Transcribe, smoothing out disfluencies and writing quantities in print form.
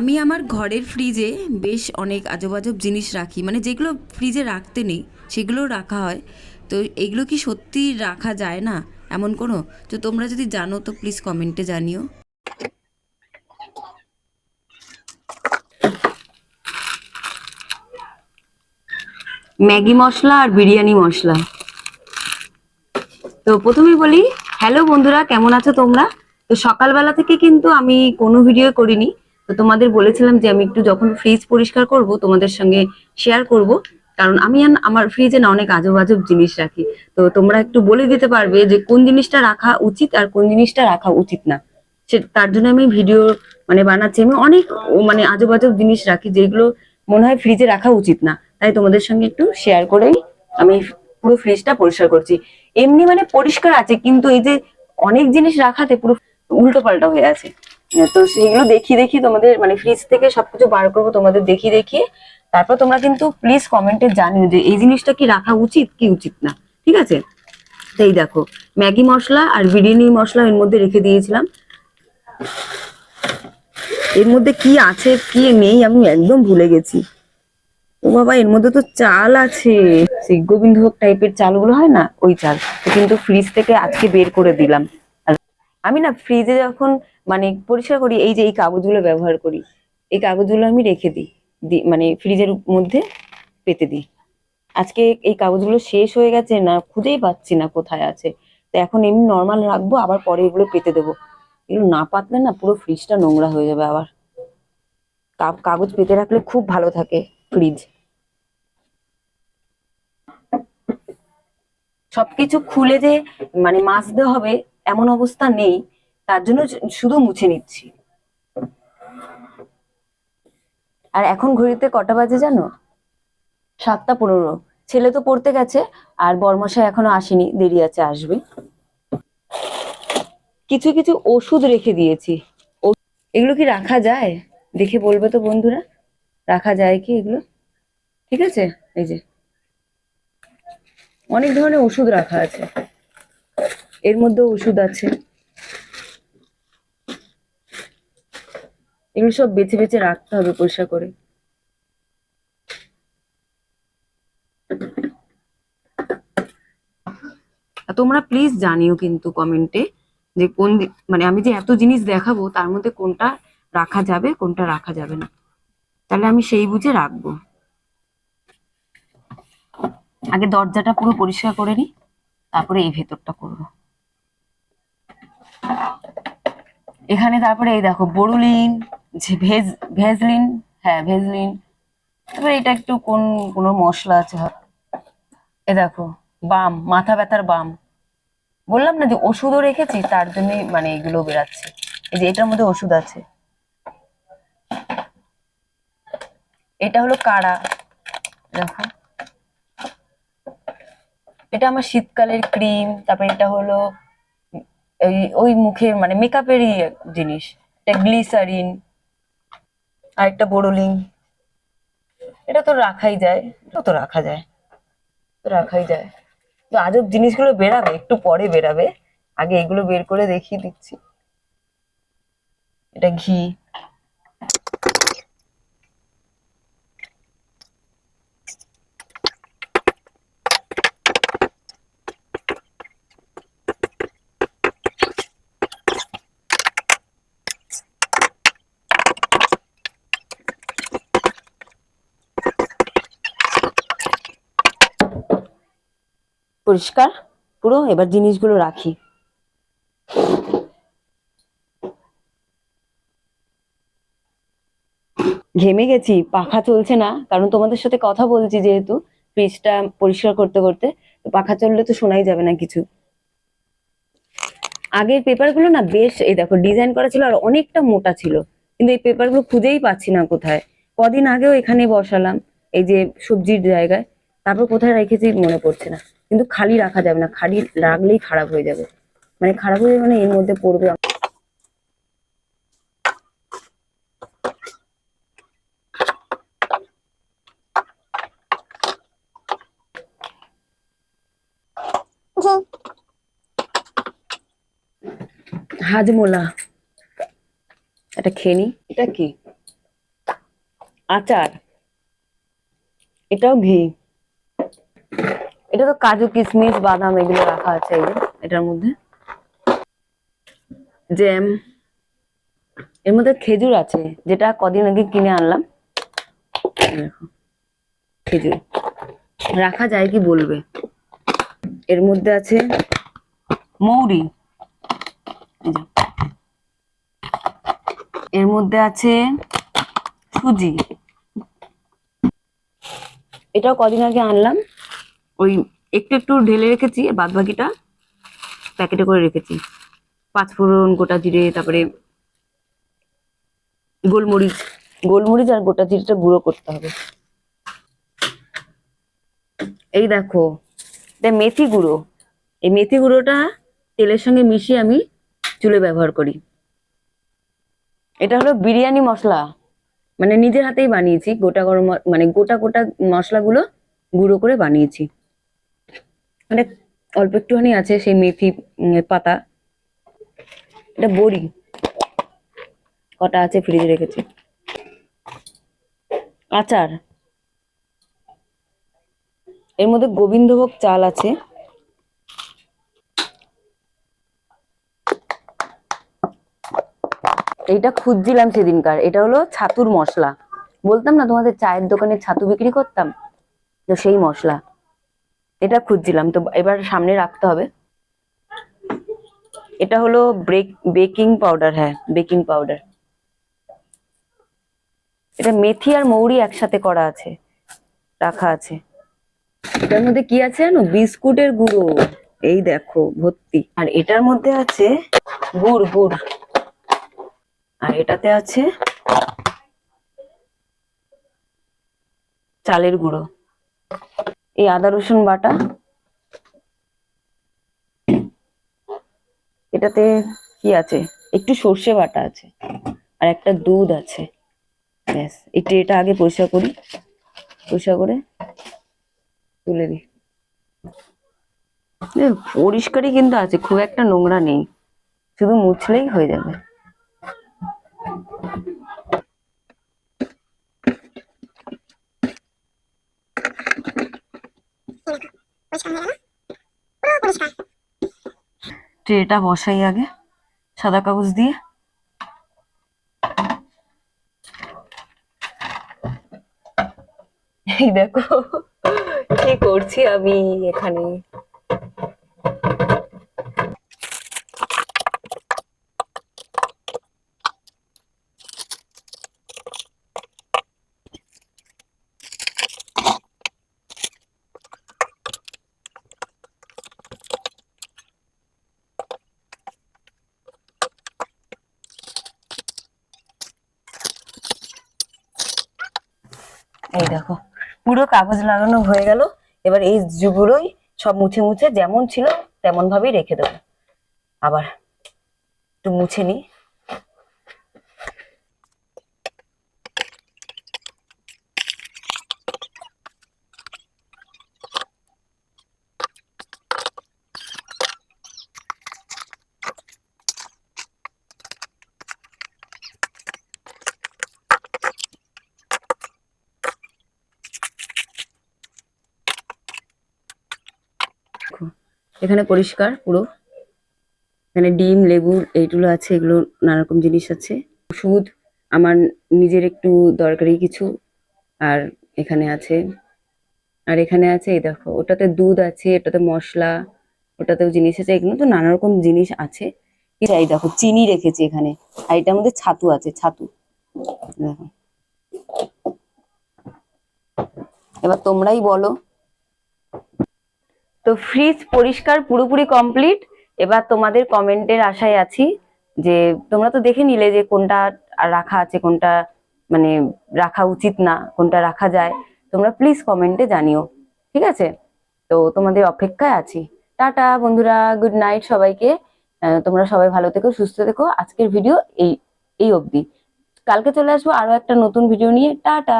আমি আমার ঘরের ফ্রিজে বেশ অনেক আজব আজব জিনিস রাখি, মানে যেগুলো ফ্রিজে রাখতে নেই সেগুলো রাখা হয়। তো এগুলো কি সত্যি রাখা যায় না এমন কোনো? তো তোমরা যদি জানো তো প্লিজ কমেন্টে জানিও। ম্যাগি মশলা আর বিরিয়ানি মশলা। তো প্রথমেই বলি, হ্যালো বন্ধুরা, কেমন আছো তোমরা? তো সকালবেলা থেকে কিন্তু আমি কোনো ভিডিও করিনি। তো তোমাদের বলেছিলাম যে আমি একটু যখন ফ্রিজ পরিষ্কার করব তোমাদের সঙ্গে শেয়ার করব, কারণ আমি আমার ফ্রিজে না অনেক আজব আজব জিনিস রাখি। তো তোমরা একটু বলে দিতে পারবে যে কোন জিনিসটা রাখা উচিত আর কোন জিনিসটা রাখা উচিত না? সে তার জন্য আমি ভিডিও মানে বানাচ্ছি। আমি অনেক মানে আজব আজব জিনিস রাখি যেগুলো মনে হয় ফ্রিজে রাখা উচিত না, তাই তোমাদের সঙ্গে একটু শেয়ার করেই আমি পুরো ফ্রিজটা পরিষ্কার করছি। এমনি মানে পরিষ্কার আছে, কিন্তু এই যে অনেক জিনিস রাখাতে পুরো উল্টো পাল্টা হয়ে আছে। তো সেগুলো দেখিয়ে দেখিয়ে তোমাদের মানে ফ্রিজ থেকে সবকিছু বার করবো তোমাদের দেখিয়ে দেখিয়ে। তারপর তোমরা কিন্তু প্লিজ কমেন্টে জানিও যে এই জিনিসটা কি রাখা উচিত কি উচিত না, ঠিক আছে? তো এই দেখো, ম্যাগি মশলা আর বিরিয়ানি মশলা এর মধ্যে রেখে দিয়েছিলাম। এর মধ্যে কি আছে কি নেই আমি একদম ভুলে গেছি। ও বাবা, এর মধ্যে তো চাল আছে, সেই গোবিন্দভোগ টাইপের চালগুলো হয় না, ওই চাল। তো কিন্তু ফ্রিজ থেকে আজকে বের করে দিলাম। আর আমি না ফ্রিজে যখন মানে পরিষ্কার করি এই যে এই কাগজগুলো ব্যবহার করি, এই কাগজগুলো আমি রেখে দিই, মানে ফ্রিজের মধ্যে পেতে দিই। আজকে এই কাগজগুলো শেষ হয়ে গেছে, না খুঁজেই পাচ্ছি না কোথায় আছে। তো এখন এমনি নর্মাল রাখবো, আবার পরে এগুলো পেতে দেবো। এগুলো না পাতলে না পুরো ফ্রিজটা নোংরা হয়ে যাবে আবার। কাগজ পেতে রাখলে খুব ভালো থাকে ফ্রিজ। সবকিছু খুলে যে মানে মাজতে হবে এমন অবস্থা নেই, তার জন্য শুধু মুছে নিচ্ছি। আর এখন ঘড়িতে কটা বাজে জানো? 7টা 15। ছেলে তো পড়তে গেছে, আর বরমশাই এখনো আসেনি, দেরি আছে, আসবে। কিছু কিছু ওষুধ রেখে দিয়েছি। এগুলো কি রাখা যায়? দেখে বলবে তো বন্ধুরা, রাখা যায় কি এগুলো? ঠিক আছে, এই যে অনেক ধরনের ওষুধ রাখা আছে, এর মধ্যে ওষুধ আছে। এগুলো সব বেছে বেছে রাখতে হবে পরিষ্কার করে। তোমরা প্লিজ জানিও কিন্তু কমেন্টে যে মানে আমি যে এত জিনিস দেখাবো তার মধ্যে কোনটা রাখা যাবে কোনটা রাখা যাবে না, তাহলে আমি সেই বুঝে রাখবো। আগে দরজাটা পুরো পরিষ্কার করে নিই, তারপরে এই ভেতরটা করবো। এখানে তারপরে এই দেখো বোরুলিন, ভেজলিন, হ্যাঁ ভেজলিন। তারপরে এটা একটু কোন মশলা আছে, এ দেখো বাম, মাথা ব্যথার বাম। বললাম না যে ওষুধও রেখেছি, তার জন্যই মানে এগুলো বেরাচ্ছে। এই যে এটার মধ্যে ওষুধ আছে। এটা হলো কাড়া, দেখো। এটা আমার শীতকালের ক্রিম। তারপরে এটা হলো ওই মুখের মানে মেকআপেরই জিনিস, এটা গ্লিসারিন। আর একটা বোরোলিন। এটা তো রাখাই যায়, এটা তো রাখা যায়, তো রাখাই যায়। তো আজব জিনিসগুলো বেরাবে একটু পরে বেরাবে, আগে এগুলো বের করে দেখিয়ে দিচ্ছি। এটা ঘি। পরিষ্কার পুরো, এবার জিনিসগুলো রাখি। ঘেমে গেছি, পাখা চলছে না, কারণ তোমাদের সাথে কথা বলছি যেহেতু ফ্রিজটা পরিষ্কার করতে করতে। তো পাখা চললে তো শোনাই যাবে না কিছু। আগের পেপারগুলো না বেশ এই দেখো ডিজাইন করা ছিল, আর অনেকটা মোটা ছিল, কিন্তু এই পেপারগুলো খুঁজেই পাচ্ছি না কোথায়। কদিন আগেও এখানে বসালাম, এই যে সবজির জায়গায়, তারপর কোথায় রেখেছি মনে পড়ছে না। কিন্তু খালি রাখা যাবে না, খালি রাখলেই খারাপ হয়ে যাবে। মানে খারাপ হয়ে যাবে মানে এর মধ্যে পড়বে। হাজমোলা, এটা খেয়ে নি। এটা কি? আচার, এটাও ঘি। এটা তো কাজু কিশমিশ বাদাম এগুলো রাখা আছে এই যে এটার মধ্যে। জ্যাম, এর মধ্যে খেজুর আছে, যেটা কদিন আগে কিনে আনলাম। দেখো খেজুর রাখা যায় কি বলবে। এর মধ্যে আছে মৌরি, এর মধ্যে আছে সুজি, এটাও কদিন আগে আনলাম। ওই একটু একটু ঢেলে রেখেছি, বাদ বাকিটা প্যাকেটে করে রেখেছি। পাঁচফোড়ন, গোটা জিরে, তারপরে গোলমরিচ, গোলমরিচ আর গোটা জিরেটা গুঁড়ো করতে হবে। এই দেখো এটা মেথি গুঁড়ো, এই মেথি গুঁড়োটা তেলের সঙ্গে মিশিয়ে আমি চুলে ব্যবহার করি। এটা হলো বিরিয়ানি মশলা, মানে নিজের হাতেই বানিয়েছি, গোটা গরম মানে গোটা গোটা মশলাগুলো গুঁড়ো করে বানিয়েছি। মানে অল্প একটুখানি আছে সেই মেথি পাতা। এটা বড়ি কটা আছে ফ্রিজে রেখেছি। আচার, এর মধ্যে গোবিন্দভোগ চাল আছে। এইটা খুঁজছিলাম সেদিনকার, এটা হলো ছাতুর মশলা। বলতাম না তোমাদের চায়ের দোকানে ছাতু বিক্রি করতাম, তো সেই মশলা। এটা খুঁজছিলাম, তো এবার সামনে রাখতে হবে। এটা হলো বেকিং পাউডার, হ্যাঁ বেকিং পাউডার। এটা মেথি আর মৌরি একসাথে করা আছে, রাখা আছে। এটার মধ্যে কি আছে জানো, বিস্কুটের গুঁড়ো, এই দেখো ভর্তি। আর এটার মধ্যে আছে গুড় গুড়, আর এটাতে আছে চালের গুঁড়ো। এই আদা রসুন বাটা, এটাতে কি আছে, একটু সর্ষে বাটা আছে, আর একটা দুধ আছে। ব্যাস, এই ট্রেটা আগে পরিষ্কার করি, পরিষ্কার করে তুলে দিই। পরিষ্কারই কিন্তু আছে, খুব একটা নোংরা নেই, শুধু মুছলেই হয়ে যাবে। ট্রেটা বসাই আগে সাদা কাগজ দিয়ে। এই দেখো কি করছি আমি এখানে। এই দেখো পুরো কাগজ লাগানো হয়ে গেল। এবার এই গুলোই সব মুছে মুছে যেমন ছিল তেমন ভাবেই রেখে দেবো। আবার একটু মুছে নি। এখানে পরিষ্কার পুরো, এখানে ডিম লেবু এইগুলো আছে, এগুলো নানা রকম জিনিস আছে, ওষুধ, আমার নিজের একটু দরকারি কিছু, আর এখানে আছে, আর এখানে আছে এই দেখো ওটাতে দুধ আছে, এটাতে মশলা, ওটাতেও জিনিস আছে, এগুলো তো নানা রকম জিনিস আছে। এই দেখো চিনি রেখেছি এখানে, আর এটার মধ্যে ছাতু আছে, ছাতু দেখো। এবার তোমরাই বলো। তো ফ্রিজ পরিষ্কার পুরোপুরি কমপ্লিট। এবার তোমাদের কমেন্টের আশায় আছি, যে তোমরা তো দেখে নিলে যে কোনটা রাখা আছে, কোনটা মানে রাখা উচিত না, কোনটা রাখা যায়। তোমরা প্লিজ কমেন্টে জানিও, ঠিক আছে? তো তোমাদের অপেক্ষায় আছি। টাটা বন্ধুরা, গুড নাইট সবাইকে। তোমরা সবাই ভালো থেকো, সুস্থ থেকো। আজকের ভিডিও এই এই অবধি। কালকে চলে আসবো আরো একটা নতুন ভিডিও নিয়ে। টাটা।